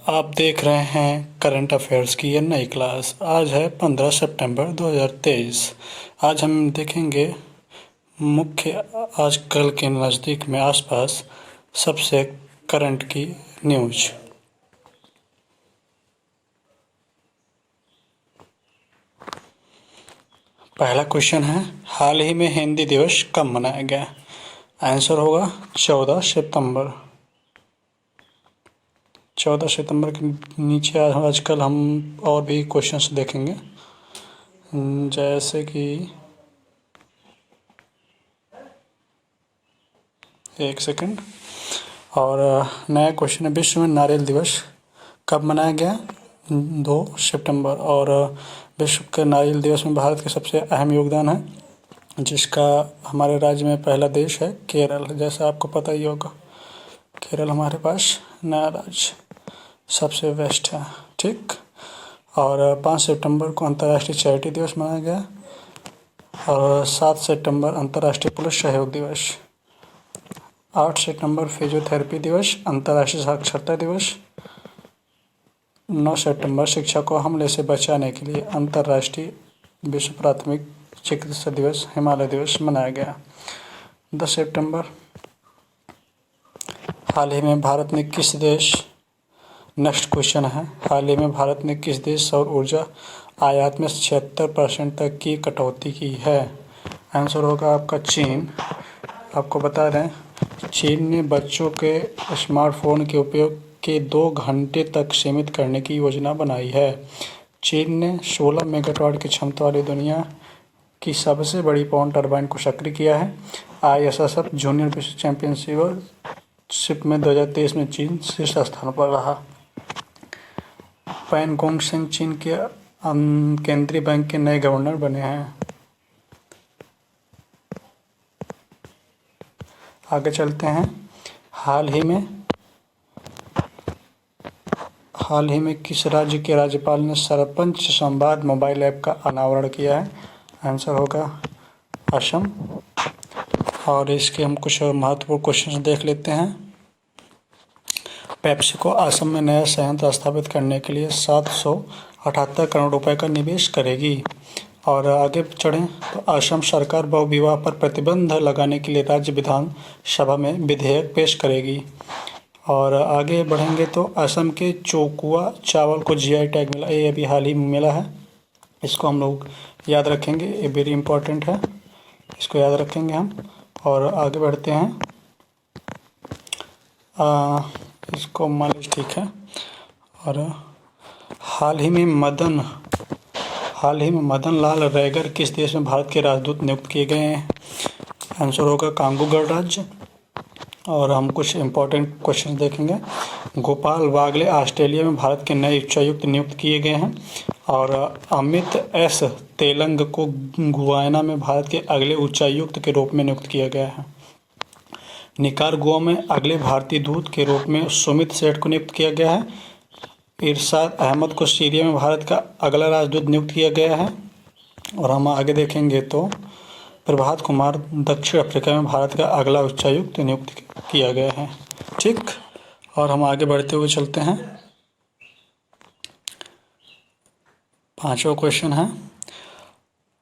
आप देख रहे हैं करंट अफेयर्स की ये नई क्लास। आज है 15 सितंबर 2023। आज हम देखेंगे मुख्य आजकल के नज़दीक में आसपास सबसे करंट की न्यूज। पहला क्वेश्चन है, हाल ही में हिंदी दिवस कब मनाया गया? आंसर होगा 14 सितंबर। 14 सितंबर के नीचे आजकल हम और भी क्वेश्चंस देखेंगे, जैसे कि एक सेकंड। और नया क्वेश्चन है, विश्व में नारियल दिवस कब मनाया गया? 2 सितंबर। और विश्व के नारियल दिवस में भारत का सबसे अहम योगदान है, जिसका हमारे राज्य में पहला देश है केरल। जैसा आपको पता ही होगा, केरल हमारे पास नया राज्य सबसे बेस्ट है, ठीक। और 5 सितंबर को अंतर्राष्ट्रीय चैरिटी दिवस मनाया गया। और 7 सितंबर अंतर्राष्ट्रीय पुलिस सहयोग दिवस। 8 सितंबर फिजियोथेरेपी दिवस, अंतर्राष्ट्रीय साक्षरता दिवस। 9 सितंबर शिक्षा को हमले से बचाने के लिए अंतर्राष्ट्रीय विश्व प्राथमिक चिकित्सा दिवस हिमालय दिवस मनाया गया। 10 सितंबर हाल ही में भारत ने किस देश नेक्स्ट क्वेश्चन है, हाल ही में भारत ने किस देश सौर ऊर्जा आयात में 76% तक की कटौती की है? आंसर होगा आपका चीन। आपको बता दें, चीन ने बच्चों के स्मार्टफोन के उपयोग के 2 घंटे तक सीमित करने की योजना बनाई है। चीन ने 16 मेगावाट की क्षमता वाली दुनिया की सबसे बड़ी पवन टरबाइन को सक्रिय किया है। ISSF जूनियर विश्व चैंपियनशिप में 2023 में चीन शीर्ष स्थान पर रहा। पैन गोंग सिंह चीन के केंद्रीय बैंक के नए गवर्नर बने हैं। आगे चलते हैं। हाल ही में किस राज्य के राज्यपाल ने सरपंच संवाद मोबाइल ऐप का अनावरण किया है? आंसर होगा असम। और इसके हम कुछ महत्वपूर्ण क्वेश्चन देख लेते हैं। पेप्सी को असम में नया संयंत्र स्थापित करने के लिए 778 करोड़ रुपए का निवेश करेगी। और आगे चढ़ें तो असम सरकार बहुविवाह पर प्रतिबंध लगाने के लिए राज्य विधानसभा में विधेयक पेश करेगी। और आगे बढ़ेंगे तो असम के चोकुआ चावल को GI टैग मिला, ये अभी हाल ही में मिला है। इसको हम लोग याद रखेंगे, ये वेरी इंपॉर्टेंट है, इसको याद रखेंगे हम। और आगे बढ़ते हैं, इसको मान लीजिए, ठीक है। और हाल ही में मदन लाल रैगर किस देश में भारत के राजदूत नियुक्त किए गए हैं? आंसर होगा कांगो गणराज्य। और हम कुछ इम्पोर्टेंट क्वेश्चन देखेंगे। गोपाल बागले ऑस्ट्रेलिया में भारत के नए उच्चायुक्त नियुक्त किए गए हैं। और अमित S तेलंग को गुयाना में भारत के अगले उच्चायुक्त के रूप में नियुक्त किया गया है। निकारागुआ में अगले भारतीय दूत के रूप में सुमित सेठ को नियुक्त किया गया है। इरशाद अहमद को सीरिया में भारत का अगला राजदूत नियुक्त किया गया है। और हम आगे देखेंगे तो प्रभात कुमार दक्षिण अफ्रीका में भारत का अगला उच्चायुक्त नियुक्त किया गया है, ठीक। और हम आगे बढ़ते हुए चलते हैं। 5वां क्वेश्चन है,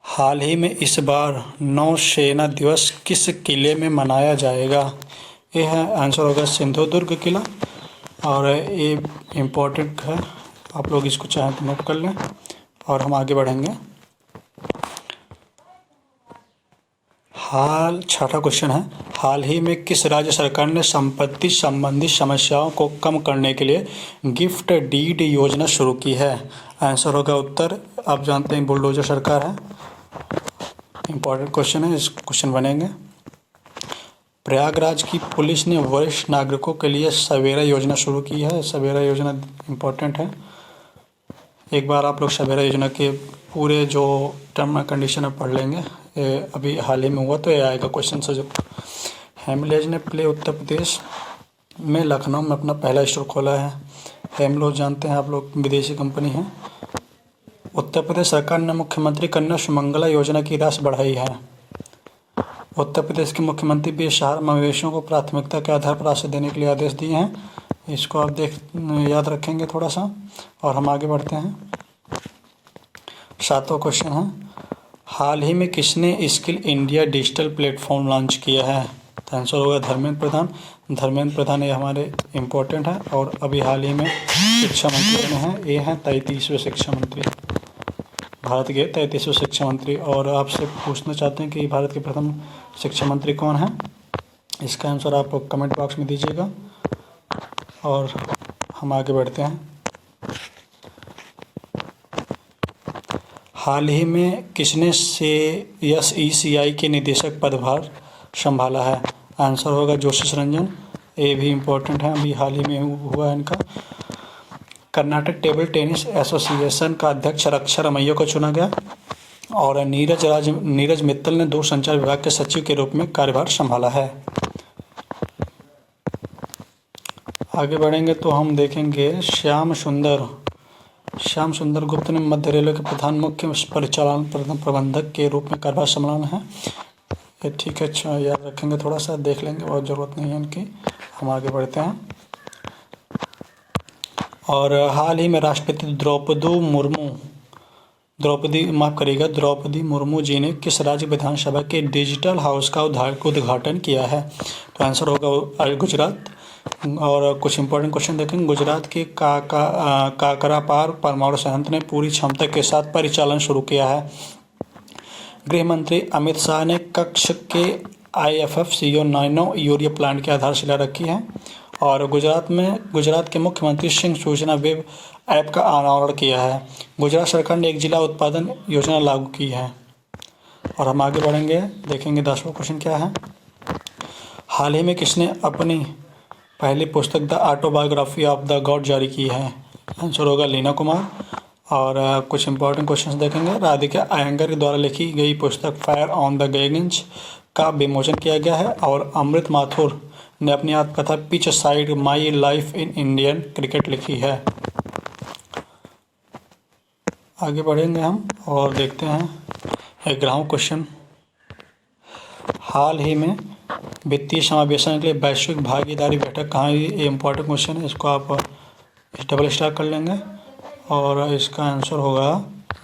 हाल ही में इस बार नौसेना दिवस किस किले में मनाया जाएगा? ये है, आंसर होगा सिंधुदुर्ग किला। और ये इम्पोर्टेंट है, आप लोग इसको चाहें तो नोट कर लें। और हम आगे बढ़ेंगे। 6वां क्वेश्चन है, हाल ही में किस राज्य सरकार ने संपत्ति संबंधी समस्याओं को कम करने के लिए गिफ्ट डीड योजना शुरू की है? आंसर होगा उत्तर। आप जानते हैं बुलडोजर सरकार है, इम्पोर्टेंट क्वेश्चन है, इस क्वेश्चन बनेंगे। प्रयागराज की पुलिस ने वरिष्ठ नागरिकों के लिए सवेरा योजना शुरू की है। सवेरा योजना इम्पोर्टेंट है, एक बार आप लोग सवेरा योजना के पूरे जो टर्म एंड कंडीशन है पढ़ लेंगे। अभी हाल ही में हुआ तो ये आएगा क्वेश्चन से। जो हेमलेज ने प्ले उत्तर प्रदेश में लखनऊ में अपना पहला स्टोर खोला है। हेमलोज जानते हैं आप लोग, विदेशी कंपनी है। उत्तर प्रदेश सरकार ने मुख्यमंत्री कन्या सुमंगला योजना की राशि बढ़ाई है। उत्तर प्रदेश के मुख्यमंत्री B. शाह मवेशियों को प्राथमिकता के आधार पर राशि देने के लिए आदेश दिए हैं। इसको आप याद रखेंगे थोड़ा सा, और हम आगे बढ़ते हैं। 7वां क्वेश्चन है, हाल ही में किसने skill India digital platform launch किया है? तो आंसर होगा धर्मेंद्र प्रधान। धर्मेंद्र प्रधान ये हमारे इम्पोर्टेंट हैं और अभी हाल ही में शिक्षा मंत्री बने हैं। ये हैं 33वें शिक्षा मंत्री, भारत के 33वें शिक्षा मंत्री। और आपसे पूछना चाहते हैं कि भारत के प्रथम शिक्षा मंत्री कौन हैं? इसका आंसर आप कमेंट बॉक्स में दीजिएगा और हम आगे बढ़ते हैं। हाल ही में किसने SECI के निदेशक पदभार संभाला है? आंसर होगा जोशी रंजन। ये भी इम्पोर्टेंट है, अभी हाल ही में हुआ है इनका। कर्नाटक टेबल टेनिस एसोसिएशन का अध्यक्ष रक्षा रमैया को चुना गया। और नीरज मित्तल ने दूरसंचार विभाग के सचिव के रूप में कार्यभार संभाला है। आगे बढ़ेंगे तो हम देखेंगे श्याम सुंदर गुप्त ने मध्य रेलवे के प्रधान मुख्य परिचालन प्रबंधक के रूप में कार्यभार संभाला है। ये ठीक है, अच्छा याद रखेंगे, थोड़ा सा देख लेंगे, बहुत ज़रूरत नहीं है इनकी। हम आगे बढ़ते हैं। और हाल ही में राष्ट्रपति द्रौपदी मुर्मू जी ने किस राज्य विधानसभा के डिजिटल हाउस का उद्घाटन किया है? तो आंसर होगा गुजरात। और कुछ इंपॉर्टेंट क्वेश्चन देखेंगे। गुजरात के काकरापार परमाणु संयंत्र ने पूरी क्षमता के साथ परिचालन शुरू किया है। गृह मंत्री अमित शाह ने कक्ष के IFFCO नैनो यूरिया प्लांट की आधारशिला रखी है। और गुजरात के मुख्यमंत्री सिंह सूचना वेब ऐप का अनावरण किया है। गुजरात सरकार ने एक जिला उत्पादन योजना लागू की है। और हम आगे बढ़ेंगे, देखेंगे 10वां क्वेश्चन क्या है। हाल ही में किसने अपनी पहली पुस्तक the autobiography of the God जारी की है? आंसर होगा लीना कुमार। और कुछ इंपॉर्टेंट क्वेश्चंस देखेंगे। राधिका अयंगर द्वारा लिखी गई पुस्तक फायर ऑन द गैंज का विमोचन किया गया है। और अमृत माथुर ने अपनी आत्मकथा pitch side my life in Indian cricket लिखी है। आगे बढ़ेंगे हम और देखते हैं 11वां क्वेश्चन। हाल ही में वित्तीय समावेशन के लिए वैश्विक भागीदारी बैठक कहाँ हुई? ये इम्पोर्टेंट क्वेश्चन है, इसको आप डबल स्टार कर लेंगे। और इसका आंसर होगा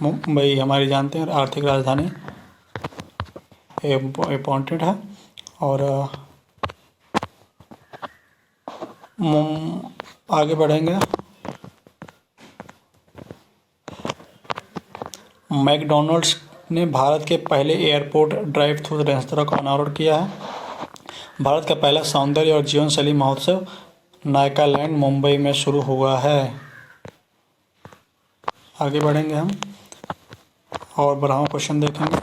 मुंबई, हमारी जानते हैं आर्थिक राजधानी, इम्पोर्टेंट है। और आगे बढ़ेंगे। मैकडॉनल्ड्स ने भारत के पहले एयरपोर्ट ड्राइव थ्रू रेस्तरां का अनावरण किया है। भारत का पहला सौंदर्य और जीवन शैली महोत्सव नायकालैंड मुंबई में शुरू हुआ है। आगे बढ़ेंगे हम और 12वां क्वेश्चन देखेंगे।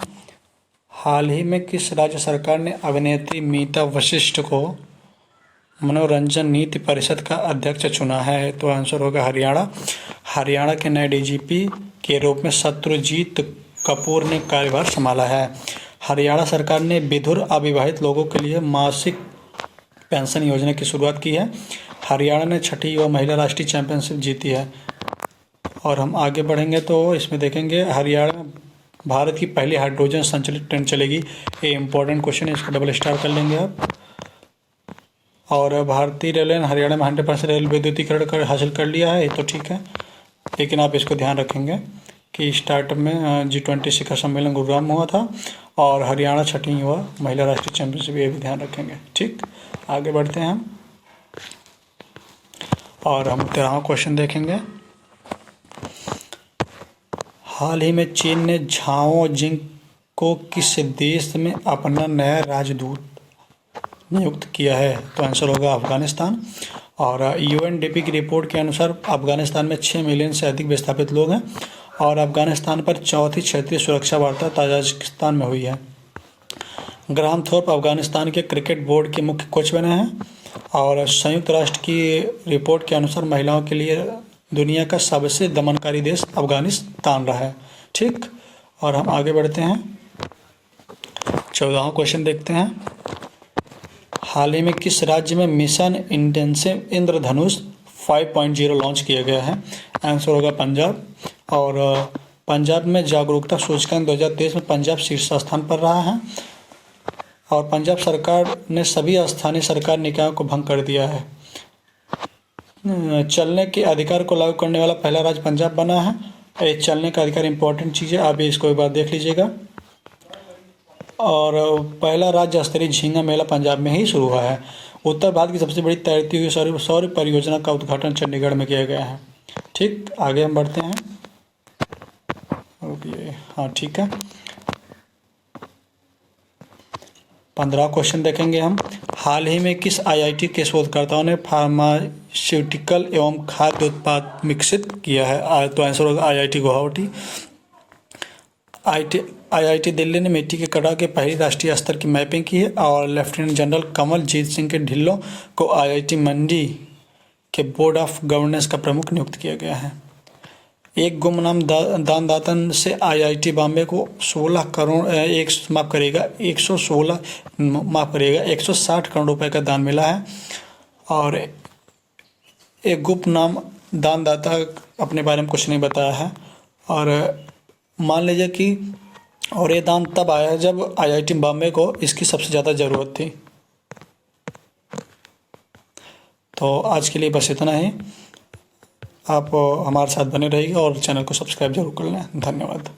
हाल ही में किस राज्य सरकार ने अभिनेत्री मीता वशिष्ठ को मनोरंजन नीति परिषद का अध्यक्ष चुना है? तो आंसर होगा हरियाणा। हरियाणा के नए DGP के रूप में शत्रुजीत कपूर ने कार्यभार संभाला है। हरियाणा सरकार ने विधुर अविवाहित लोगों के लिए मासिक पेंशन योजना की शुरुआत की है। हरियाणा ने 6ठी युवा महिला राष्ट्रीय चैंपियनशिप जीती है। और हम आगे बढ़ेंगे तो इसमें देखेंगे हरियाणा में भारत की पहली हाइड्रोजन संचालित ट्रेन चलेगी। ये इम्पोर्टेंट क्वेश्चन है, इसको डबल स्टार कर लेंगे आप। और भारतीय रेलवे ने हरियाणा में 100% रेल विद्युतीकरण हासिल कर लिया है, ये तो ठीक है, लेकिन आप इसको ध्यान रखेंगे कि स्टार्टअप में G20 शिखर सम्मेलन गुरुग्राम में हुआ था और हरियाणा 6ठी युवा महिला राष्ट्रीय चैंपियनशिप, ये भी ध्यान रखेंगे। ठीक, आगे बढ़ते हैं हम और हम 13वां क्वेश्चन देखेंगे। हाल ही में चीन ने झाओ जिंग को किस देश में अपना नया राजदूत नियुक्त किया है? तो आंसर होगा अफगानिस्तान। और UNDP की रिपोर्ट के अनुसार अफगानिस्तान में 6 मिलियन से अधिक विस्थापित लोग हैं और अफगानिस्तान पर 4थी क्षेत्रीय सुरक्षा वार्ता ताजिकिस्तान में हुई है। ग्राहम थोर्प अफगानिस्तान के क्रिकेट बोर्ड के मुख्य कोच बने हैं और संयुक्त राष्ट्र की रिपोर्ट के अनुसार महिलाओं के लिए दुनिया का सबसे दमनकारी देश अफगानिस्तान रहा है। ठीक, और हम आगे बढ़ते हैं 14वां क्वेश्चन देखते हैं। हाल ही में किस राज्य में मिशन इंटेंसिव इंद्रधनुष 5.0 लॉन्च किया गया है? आंसर होगा पंजाब। और पंजाब में जागरूकता सूचकांक 2023 में पंजाब शीर्ष स्थान पर रहा है और पंजाब सरकार ने सभी स्थानीय सरकार निकायों को भंग कर दिया है। चलने के अधिकार को लागू करने वाला पहला राज्य पंजाब बना है। ये चलने का अधिकार इंपॉर्टेंट चीज़ है, आप इसको एक बार देख लीजिएगा। और पहला राज्य स्तरीय झींगा मेला पंजाब में ही शुरू हुआ है। उत्तर भारत की सबसे बड़ी तैरती हुई सौर परियोजना का उद्घाटन चंडीगढ़ में किया गया है। ठीक, आगे हम बढ़ते हैं। हाँ ठीक है, 15 क्वेश्चन देखेंगे हम। हाल ही में किस आईआईटी के शोधकर्ताओं ने फार्मास्यूटिकल एवं खाद्य उत्पाद विकसित किया है? तो आंसर होगा आईआईटी गुवाहाटी। आईआईटी दिल्ली ने मिट्टी के कटाव के पहली राष्ट्रीय स्तर की मैपिंग की है। और लेफ्टिनेंट जनरल कमल जीत सिंह के ढिल्लों को आईआईटी मंडी के बोर्ड ऑफ गवर्नेंस का प्रमुख नियुक्त किया गया है। एक गुमनाम दानदाता से आईआईटी बॉम्बे को 160 करोड़ रुपए का दान मिला है। और एक गुमनाम दानदाता अपने बारे में कुछ नहीं बताया है। और मान लीजिए कि और ये दान तब आया जब आईआईटी बॉम्बे को इसकी सबसे ज़्यादा ज़रूरत थी। तो आज के लिए बस इतना ही। आप हमारे साथ बने रहिए और चैनल को सब्सक्राइब जरूर कर लें। धन्यवाद।